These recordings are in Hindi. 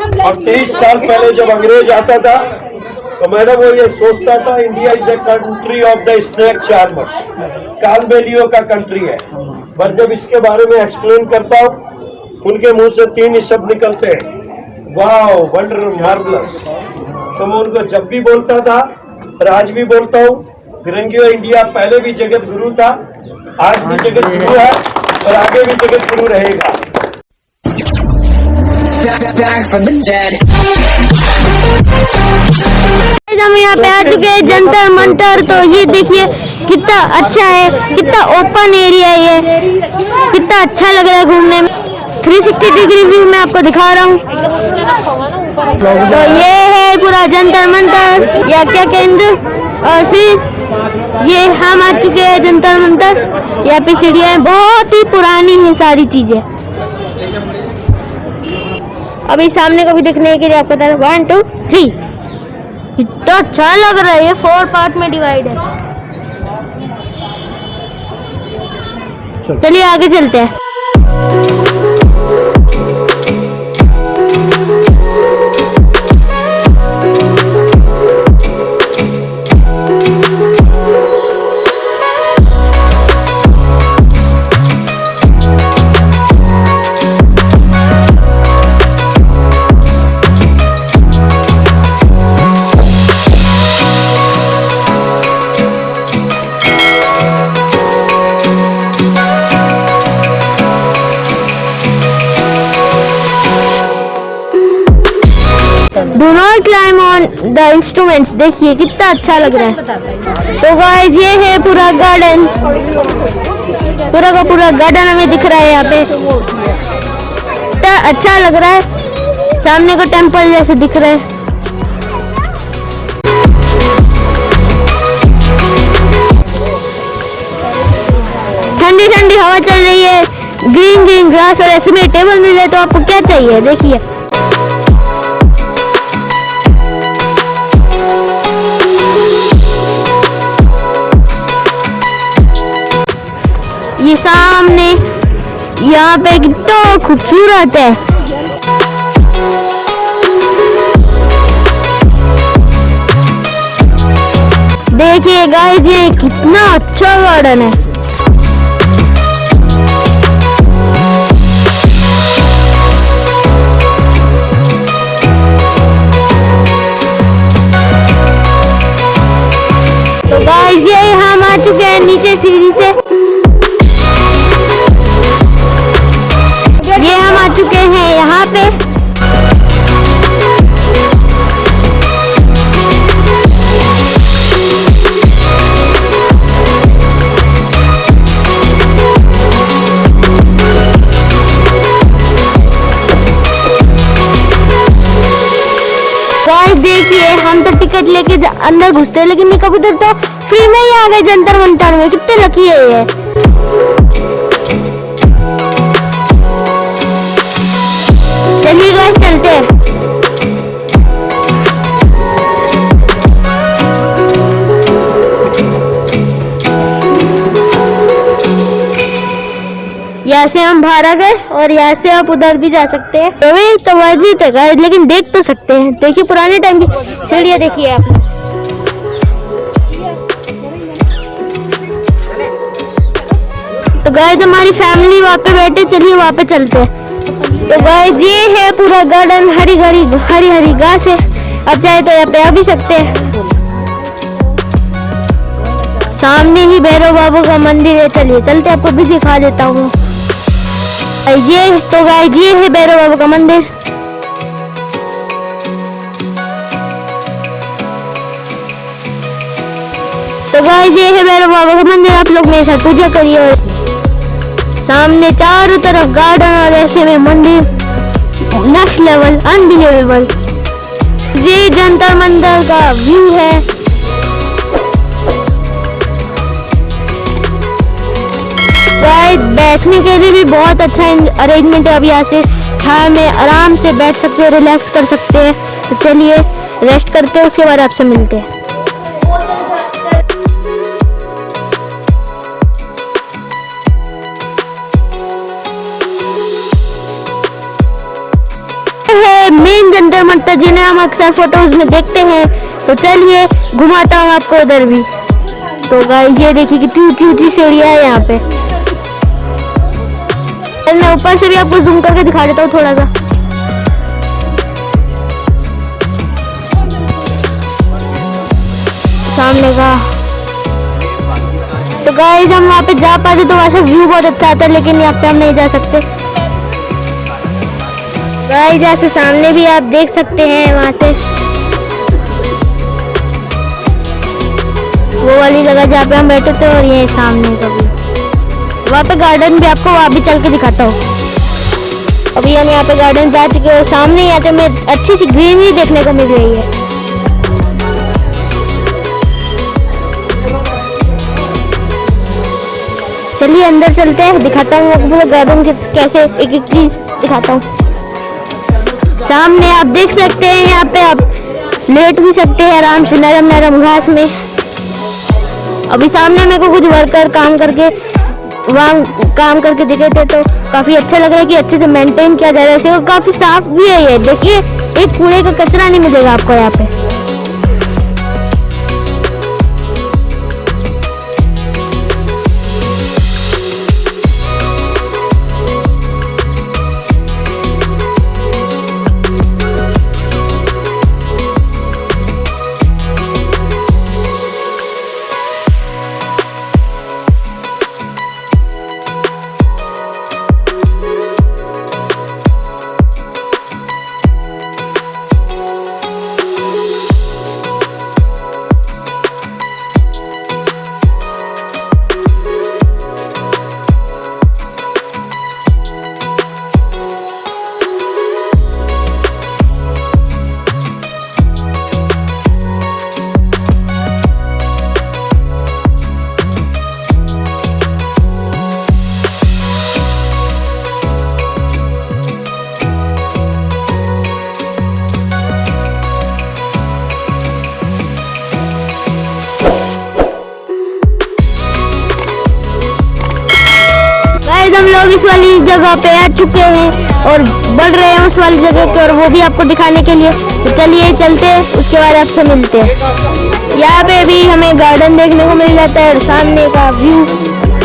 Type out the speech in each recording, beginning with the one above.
और 23 साल पहले जब अंग्रेज आता था तो मैडम वो ये सोचता था India is a country of the snake charmer, कालबेलियों का कंट्री है। पर जब इसके बारे में एक्सप्लेन करता हूँ उनके मुंह से 3 ही शब्द निकलते हैं, वाओ, वंडर, मार्वलस। तो मैं उनको जब भी बोलता था और आज भी बोलता हूँ, फिरंगियों इंडिया पहले भी जगत गुरु था, आज भी जगत गुरु है और आगे भी जगत गुरु रहेगा। हम यहाँ पे आ चुके हैं जंतर मंतर। तो ये देखिए कितना अच्छा है, कितना ओपन एरिया है, ये कितना अच्छा लग रहा है घूमने में। 360 डिग्री व्यू मैं आपको दिखा रहा हूँ। तो ये है पूरा जंतर मंतर या क्या केंद्र। और फिर ये हम आ चुके हैं जंतर मंतर। यहाँ पे सीढ़ियाँ बहुत ही पुरानी है सारी चीजें। अभी सामने को भी देखने के लिए आपको बता रहा 1 2 3 कितना अच्छा लग रहा है। ये 4 पार्ट में डिवाइड है। चलिए आगे चलते हैं। Do not climb on the instruments। देखिए कितना अच्छा लग रहा है। तो गाइस ये है पूरा गार्डन, पूरा का पूरा गार्डन हमें दिख रहा है यहाँ पे। कितना अच्छा लग रहा है, सामने को टेम्पल जैसे दिख रहा है। ठंडी ठंडी हवा चल रही है, ग्रीन ग्रीन ग्रास और ऐसे में टेबल मिल जाए तो आपको क्या चाहिए। देखिए ये सामने यहाँ पे कितना खूबसूरत है। देखिए गाइस ये कितना अच्छा गार्डन है। तो गाइस ये हम आ चुके हैं नीचे सीढ़ी से। ये हम आ चुके हैं यहाँ पे। गाइस देखिए हम तो टिकट लेके अंदर घुसते हैं, लेकिन ये कबूतर तो फ्री में ही आ गए जंतर मंतर में। कितने लकी है ये। चलिए गाइस चलते हैं। यहाँ से हम बाहर आ गए और यहाँ से आप उधर भी जा सकते हैं। तो वाजिब है गाइस, लेकिन देख तो सकते हैं। देखिए पुराने टाइम की सीढ़ियाँ देखिए आप। तो गाइस हमारी फैमिली वहाँ पे बैठे, चलिए वहाँ पे चलते हैं। तो गाइस ये है पूरा गार्डन, हरी हरी घास है। अब चाहे तो यहाँ पे आ भी सकते हैं। सामने ही भैरव बाबू का मंदिर है। चलिए चलते आपको भी दिखा देता हूँ। ये तो गाइस ये है भैरव बाबू का मंदिर। तो गाइस ये है भैरव बाबा का मंदिर। आप लोग मेरे साथ पूजा करिए। और सामने चारों तरफ गार्डन और ऐसे में मंदिर, नेक्स्ट लेवल, अनबिलीवेबल। ये जंतर मंतर का व्यू है। गाइस बैठने के लिए भी बहुत अच्छा अरेंजमेंट है। अब यहाँ से छाया में आराम से बैठ सकते हैं, रिलैक्स कर सकते हैं। तो चलिए रेस्ट करते हैं, उसके बाद आपसे मिलते हैं। मेन जंतर मंतर जिन्हें हम अक्सर फोटोज में देखते हैं। तो चलिए घुमाता हूँ आपको उधर भी। तो गाइस ये देखिए कितनी ऊंची ऊंची सीढ़ियां है यहाँ पे। मैं ऊपर से भी आपको जूम करके दिखा देता हूँ थोड़ा सा। सामने का तो गाइस हम वहाँ पे जा पाते तो वैसे व्यू बहुत अच्छा आता है, लेकिन यहाँ पे हम नहीं जा सकते। गाइस जैसे सामने भी आप देख सकते हैं वहाँ से वो वाली जगह जहाँ पे हम बैठे थे, और ये सामने का भी वहाँ पे गार्डन भी आपको वहाँ भी चल के दिखाता हूँ। अभी हम यहाँ पे गार्डन जा चुके हैं। सामने यहाँ पे हमें अच्छी सी ग्रीनरी देखने को मिल रही है। चलिए अंदर चलते हैं, दिखाता हूँ आपको पूरा गार्डन कैसे एक एक चीज दिखाता हूँ। सामने आप देख सकते हैं यहाँ पे आप लेट भी सकते हैं आराम से नरम नरम घास में। अभी सामने मेरे को कुछ वर्कर काम करके दिखे थे, तो काफी अच्छा लग रहा है कि अच्छे से मेंटेन किया जा रहा है और काफी साफ भी है ये। देखिए एक कूड़े का कचरा नहीं मिलेगा आपको यहाँ पे। हम लोग इस वाली जगह पे आ चुके हैं और बढ़ रहे हैं उस वाली जगह पे, और वो भी आपको दिखाने के लिए। तो चलिए चलते हैं, उसके बाद आपसे मिलते हैं। यहाँ पे भी हमें गार्डन देखने को मिल जाता है और सामने का व्यू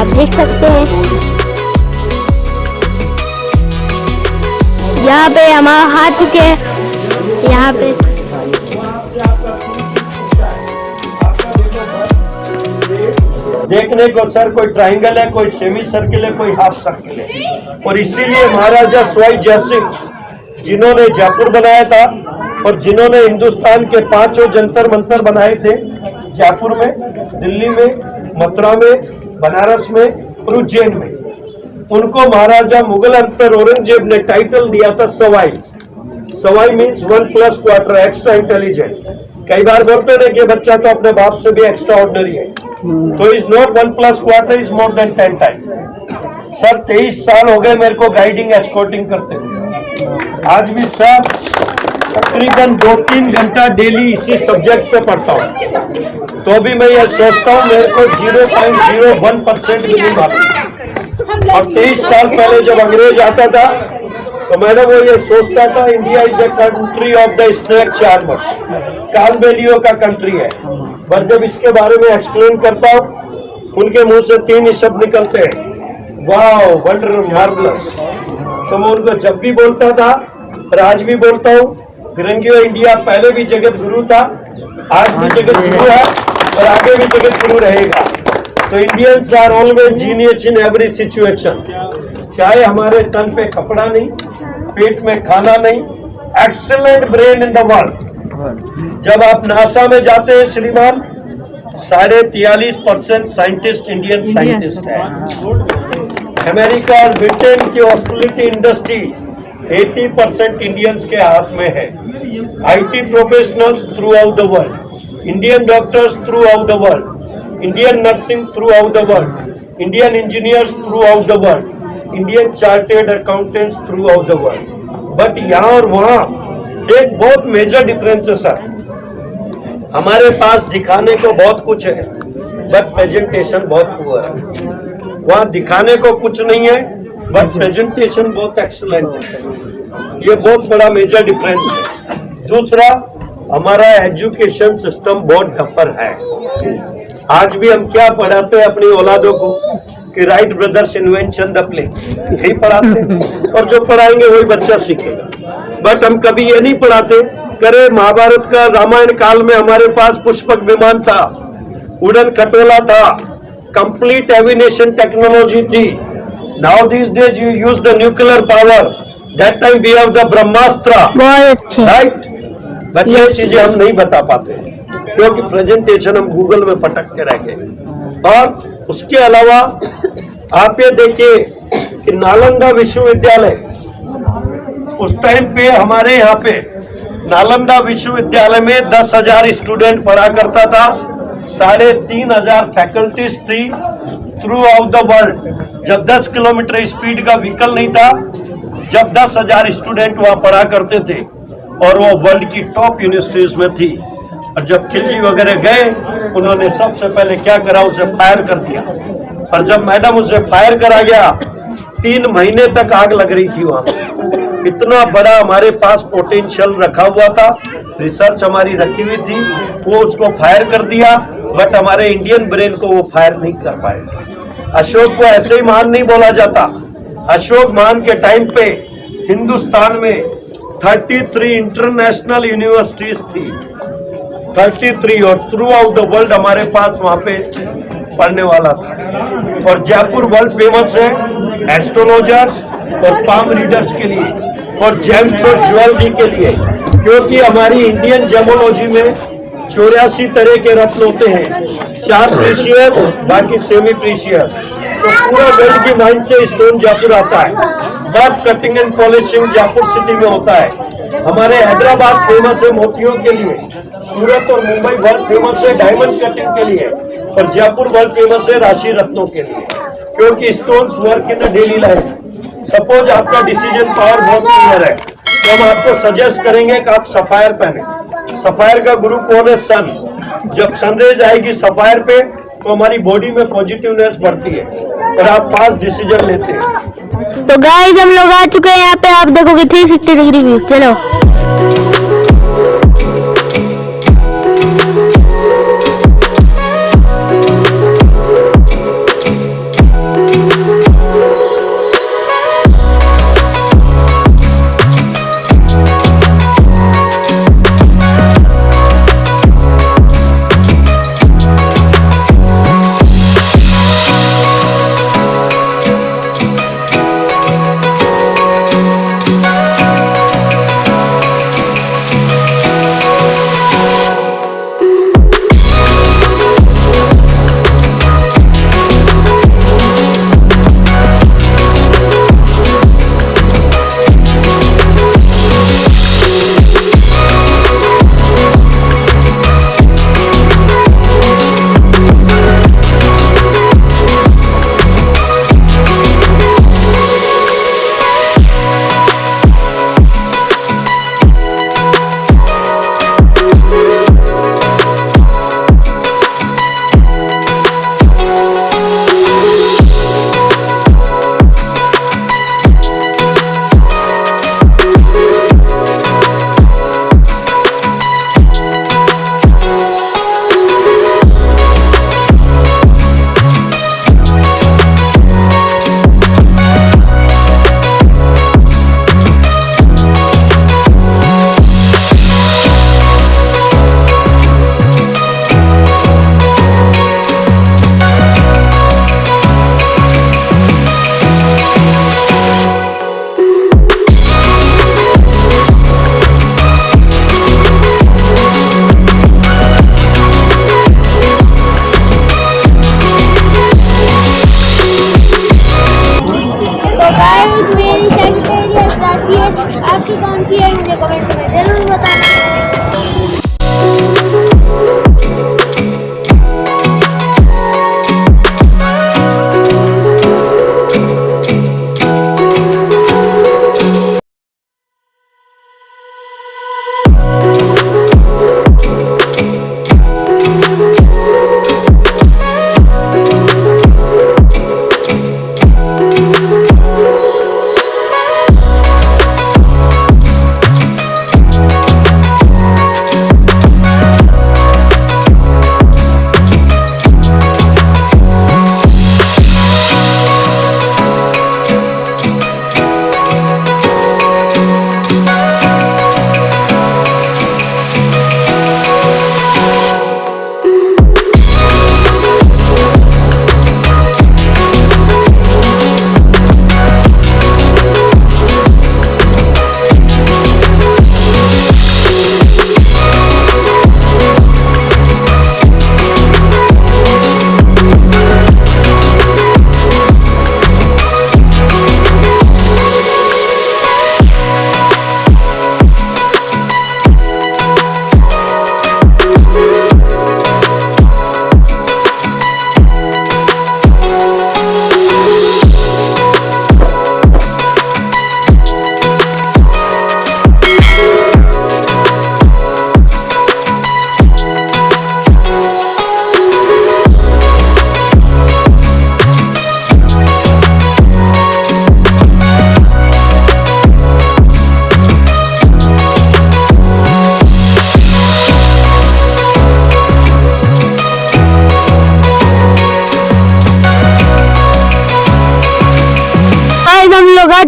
आप देख सकते हैं। यहाँ पे हम आ चुके हैं। यहाँ पे देखने को सर कोई ट्रायंगल है, कोई सेमी सर्किल है, कोई हाफ सर्किल है। और इसीलिए महाराजा सवाई जयसिंह जिन्होंने जयपुर बनाया था और जिन्होंने हिंदुस्तान के 5 जंतर मंतर बनाए थे, जयपुर में, दिल्ली में, मथुरा में, बनारस में और उज्जैन में, उनको महाराजा मुगल अंतर औरंगजेब ने टाइटल दिया था Sawai. Sawai means 1+4 extra intelligent. कई बार बोलते थे कि बच्चा तो अपने बाप से भी एक्स्ट्रा ऑर्डिनरी है, तो is not 1+4, is more than 10 times. Sir 23 साल हो गए मेरे को गाइडिंग एस्कॉर्टिंग करते हुए। आज भी सर तकरीबन 2-3 घंटा डेली इसी सब्जेक्ट पे पढ़ता हूँ, तो भी मैं ये सोचता हूँ मेरे को 0.01% भी नहीं मालूम। और 23 साल पहले जब अंग्रेज आता था तो मैंने वो ये सोचता था India is a country of the snake charmer, कालबेलियो का कंट्री है। पर जब इसके बारे में एक्सप्लेन करता हूँ, उनके मुंह से 3 ही शब्द निकलते हैं, वाओ, वंडर, मार्वलस। तो मैं उनको जब भी बोलता था और आज भी बोलता हूँ, फिरंगियो इंडिया पहले भी जगत गुरु था, आज भी जगत गुरु है और आगे भी जगत गुरु रहेगा। तो Indians are always genius in every situation. चाहे हमारे तन पे कपड़ा नहीं, पेट में खाना नहीं, excellent brain in the world. जब आप नासा में जाते हैं श्रीमान, 43.5% साइंटिस्ट इंडियन साइंटिस्ट है। अमेरिका और ब्रिटेन की हॉस्पिटलिटी इंडस्ट्री 80% इंडियंस के हाथ में है। IT professionals through out the world, Indian doctors through out the world, Indian nursing through out the world, Indian engineers through out the world, Indian chartered accountants through out the world. But यहाँ और वहाँ एक बहुत मेजर डिफरेंस है सर। हमारे पास दिखाने को बहुत कुछ है, बट प्रेजेंटेशन बहुत पुअर है। वहाँ दिखाने को कुछ नहीं है, बट प्रेजेंटेशन बहुत एक्सीलेंट है। ये बहुत बड़ा मेजर डिफरेंस है। दूसरा, हमारा एजुकेशन सिस्टम बहुत डफर है। आज भी हम क्या पढ़ाते हैं अपनी औलादों को कि Wright brothers invention the play, यही पढ़ाते हैं, और जो पढ़ाएंगे वही बच्चा सीखेगा। बट हम कभी ये नहीं पढ़ाते, करे महाभारत का रामायण काल में हमारे पास पुष्पक विमान था, उड़न खटोला था, कंप्लीट एविनेशन टेक्नोलॉजी थी। Now this days you use the nuclear power, that time we have the Brahmastra, बहुत अच्छे। राइट। बट ये चीजें हम नहीं बता पाते क्योंकि प्रेजेंटेशन हम गूगल में पटक के रह गए। और उसके अलावा आप ये देखिए कि नालंदा विश्वविद्यालय, उस टाइम पे हमारे यहाँ पे नालंदा विश्वविद्यालय में 10,000 स्टूडेंट पढ़ा करता था, 3,500 फैकल्टीज थी थ्रू आउट द वर्ल्ड। जब 10 किलोमीटर स्पीड का व्हीकल नहीं था, जब 10,000 स्टूडेंट वहां पढ़ा करते थे और वो वर्ल्ड की टॉप यूनिवर्सिटीज में थी। और जब खिलजी वगैरह गए, उन्होंने सबसे पहले क्या करा, उसे फायर कर दिया। और जब मैडम उसे फायर करा गया, 3 महीने तक आग लग रही थी वहां। इतना बड़ा हमारे पास पोटेंशियल रखा हुआ था, रिसर्च हमारी रखी हुई थी, वो उसको फायर कर दिया। बट हमारे इंडियन ब्रेन को वो फायर नहीं कर पाए। अशोक को ऐसे ही महान नहीं बोला जाता। अशोक महान के टाइम पे हिंदुस्तान में 33 इंटरनेशनल यूनिवर्सिटीज थी, 33, और थ्रू आउट द वर्ल्ड हमारे पास वहां पे पढ़ने वाला था। और जयपुर वर्ल्ड फेमस है एस्ट्रोलॉजर्स और पाम रीडर्स के लिए, और जेम्स और ज्वेलरी के लिए, क्योंकि हमारी इंडियन जेमोलॉजी में 84 तरह के रत्न होते हैं, 4 प्रीशियस, बाकी सेमी प्रीशियस। तो पूरा वर्ल्ड की माइंड से स्टोन जयपुर आता है। Birth cutting and polishing Jaipur city में होता है। हमारे हैदराबाद फेमस है मोतियों के लिए, सूरत और मुंबई वर्ल्ड फेमस है डायमंड कटिंग के लिए, और जयपुर वर्ल्ड फेमस है राशि रत्नों के लिए, क्योंकि stones work in daily life. Suppose आपका डिसीजन पावर बहुत क्लियर है, तो हम आपको सजेस्ट करेंगे कि आप सफायर पहने। सफायर का गुरु कौन है? सन। जब सनरेज आएगी सफायर पे, तो हमारी बॉडी में पॉजिटिवनेस बढ़ती है और आप फास्ट डिसीजन लेते हैं। तो गाइस हम लोग आ चुके हैं यहाँ पे, आप देखोगे 360 डिग्री व्यू। चलो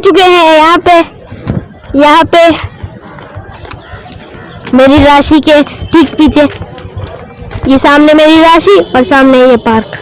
चुके हैं यहाँ पे मेरी राशि के ठीक पीछे, ये सामने मेरी राशि और सामने ये पार्क।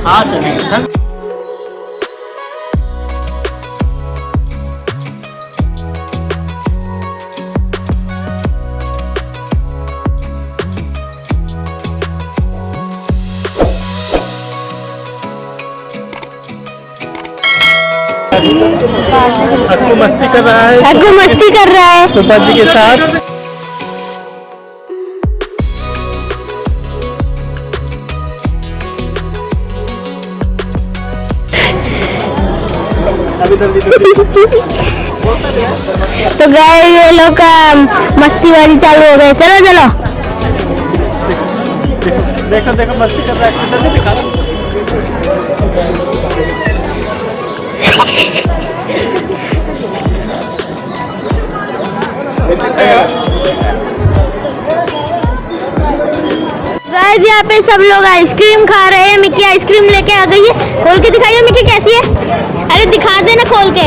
हाँ चलेगा। अक्कू मस्ती कर रहा है, अक्कू मस्ती कर रहा है सुपा जी के साथ। तो गाइस ये लोग का मस्ती वाली चालू हो गई। चलो चलो देखो देखो मस्ती कर रहा है, किधर से दिखा रहा गाइस यहाँ पे सब लोग आइसक्रीम खा रहे हैं। मिक्की आइसक्रीम लेके आ गई है। खोल के दिखाइए मिक्की कैसी है। अरे दिखा देना खोल के,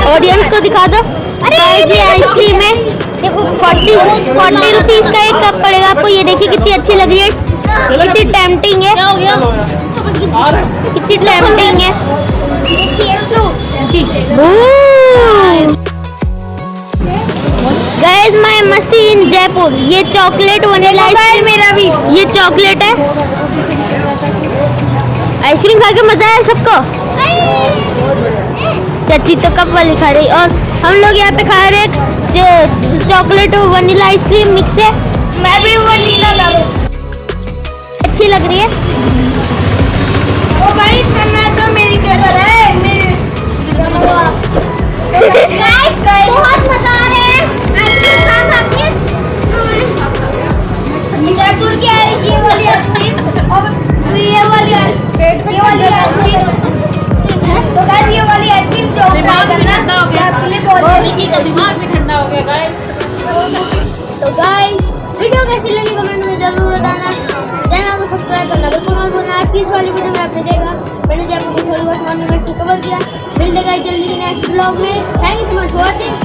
ऑडियंस को दिखा दो। गाइस ये आइसक्रीम है 40 रुपीज का एक कप पड़ेगा आपको। ये देखिए कितनी अच्छी लग रही है, कितनी टेम्पटिंग है, कितनी टेम्पटिंग है। गाइस माय मस्ती इन जयपुर। ये चॉकलेट वनीला आइसक्रीम मेरा भी, ये चॉकलेट है। आइसक्रीम खा के मजा आया सबको। चाची तो कप वाली खा रही और हम लोग यहाँ पे खा रहे जो चॉकलेट वनीला आइसक्रीम मिक्स है। मैं भी वनीला ला रही हूँ, अच्छी लग रही है। ओ भाई तो मेरी केसर है बहुत मजा आ रहा है आइसक्रीम खा के। जयपुर की ये वाली आइसक्रीम और ये वाली आइसक्रीम तो गाइस ये वाली आइसक्रीम जो करना आपके लिए बहुत दिमाग से ठंडा हो गया गाइस। तो गाइस वीडियो कैसी लगी कमेंट में जरूर बताना। चैनल को सब्सक्राइब करना बिल्कुल मत भूलना। आज की इस वाली वीडियो में आपने देखा मैंने जयपुर की थोड़ी बहुत कवर किया। मिलते गाइस जल्दी नेक्स्ट ब्लॉग में। Thank you so much for watching.